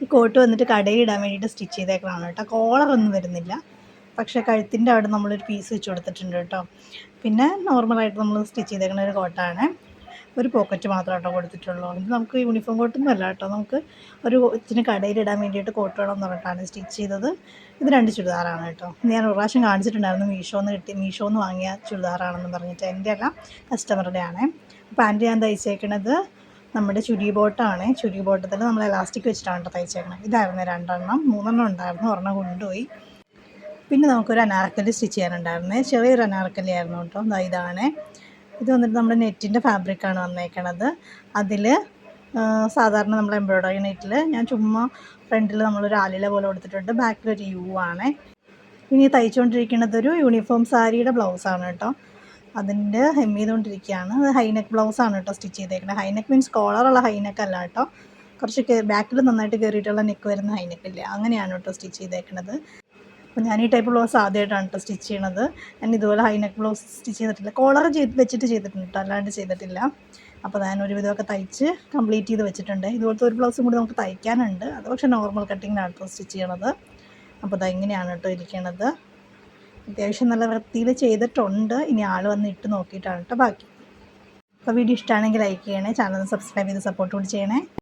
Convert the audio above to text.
ഈ കോട്ട് വന്നിട്ട് കടയിൽ ഇടാൻ വേണ്ടിയിട്ട് സ്റ്റിച്ച് ചെയ്തേക്കണതാണ് കേട്ടോ. കോളറൊന്നും വരുന്നില്ല, പക്ഷേ കഴുത്തിൻ്റെ അവിടെ നമ്മളൊരു പീസ് വെച്ച് കൊടുത്തിട്ടുണ്ട് കേട്ടോ. പിന്നെ നോർമലായിട്ട് നമ്മൾ സ്റ്റിച്ച് ചെയ്തേക്കുന്ന ഒരു കോട്ടാണ്. ഒരു പോക്കറ്റ് മാത്രം കേട്ടോ കൊടുത്തിട്ടുള്ളൂ. ഇത് നമുക്ക് യൂണിഫോം കോട്ടൊന്നും അല്ല കേട്ടോ, നമുക്ക് ഒരു കൊച്ചിന് കടയിലിടാൻ വേണ്ടിയിട്ട് കോട്ട് വേണമെന്ന് പറഞ്ഞിട്ടാണ് സ്റ്റിച്ച് ചെയ്തത്. ഇത് 2 ചുരിദാറാണ് കേട്ടോ. ഞാൻ ഒരു പ്രാവശ്യം കാണിച്ചിട്ടുണ്ടായിരുന്നു, മീഷോന്ന് വാങ്ങിയ ചുരിദാറാണെന്ന് പറഞ്ഞിട്ട്. എൻ്റെ അല്ല, കസ്റ്റമറുടെ ആണ്. പാൻറ്റ് ഞാൻ തയ്ച്ചേക്കണത് നമ്മുടെ ചുരി ബോട്ടാണ്. ചുരി ബോട്ടത്തിൽ നമ്മൾ എലാസ്റ്റിക് വെച്ചിട്ടാണ് കേട്ടോ തയ്ച്ചേക്കണത്. ഇതായിരുന്നു 2 3 ഉണ്ടായിരുന്നു, ഒരെണ്ണം കൊണ്ടുപോയി. പിന്നെ നമുക്കൊരു അനാർക്കലി സ്റ്റിച്ച് ചെയ്യാനുണ്ടായിരുന്നേ, ചെറിയൊരു അനാർക്കലി ആയിരുന്നു കേട്ടോ. ഇതാണ്. ഇത് വന്നിട്ട് നമ്മുടെ നെറ്റിൻ്റെ ഫാബ്രിക്കാണ് വന്നേക്കണത്. അതിൽ സാധാരണ നമ്മൾ എംബ്രോയ്ഡറി നെറ്റിൽ ഞാൻ ചുമ്മാ ഫ്രണ്ടിൽ നമ്മളൊരു ആലില പോലെ കൊടുത്തിട്ടുണ്ട്, ബാക്കിലൊരു യു ആണ്. ഇനി തയ്ച്ചുകൊണ്ടിരിക്കുന്നതൊരു യൂണിഫോം സാരിയുടെ ബ്ലൗസാണ് കേട്ടോ. അതിൻ്റെ ഹെം ചെയ്തുകൊണ്ടിരിക്കുകയാണ്. അത് ഹൈനെക്ക് ബ്ലൗസാണ് കേട്ടോ സ്റ്റിച്ച് ചെയ്തേക്കുന്നത്. ഹൈനെക്ക് മീൻസ് കോളറുള്ള ഹൈനെക്ക് അല്ല കേട്ടോ, കുറച്ച് ബാക്കിൽ നന്നായിട്ട് കയറിയിട്ടുള്ള നെക്ക് വരുന്ന ഹൈനെക്കില്ലേ, അങ്ങനെയാണ് കേട്ടോ സ്റ്റിച്ച് ചെയ്തേക്കുന്നത്. അപ്പോൾ ഞാൻ ഈ ടൈപ്പ് ബ്ലൗസ് ആദ്യമായിട്ടാണ് കേട്ടോ സ്റ്റിച്ച് ചെയ്യണത്. ഞാൻ ഇതുപോലെ ഹൈനെക്ക് ബ്ലൗസ് സ്റ്റിച്ച് ചെയ്തിട്ടില്ല, കോളർ വെച്ചിട്ട് ചെയ്തിട്ടുണ്ട് കേട്ടോ, അല്ലാണ്ട് ചെയ്തിട്ടില്ല. അപ്പോൾ ഞാൻ ഒരുവിധമൊക്കെ തയ്ച്ച് കംപ്ലീറ്റ് ചെയ്ത് വെച്ചിട്ടുണ്ട്. ഇതുപോലത്തെ ഒരു ബ്ലൗസും കൂടി നമുക്ക് തയ്ക്കാനുണ്ട്, അത് പക്ഷേ നോർമൽ കട്ടിങ്ങിനാണ് കേട്ടോ സ്റ്റിച്ച് ചെയ്യണത്. അപ്പോൾ ഇങ്ങനെയാണ് കേട്ടോ ഇരിക്കണത്. അത്യാവശ്യം നല്ല വൃത്തിയിൽ ചെയ്തിട്ടുണ്ട്. ഇനി ആൾ വന്ന് ഇട്ട് നോക്കിയിട്ടാണ് കേട്ടോ ബാക്കി. അപ്പോൾ വീഡിയോ ഇഷ്ടമാണെങ്കിൽ ലൈക്ക് ചെയ്യണേ, ചാനൽ സബ്സ്ക്രൈബ് ചെയ്ത് സപ്പോർട്ട് കൂടി ചെയ്യണേ.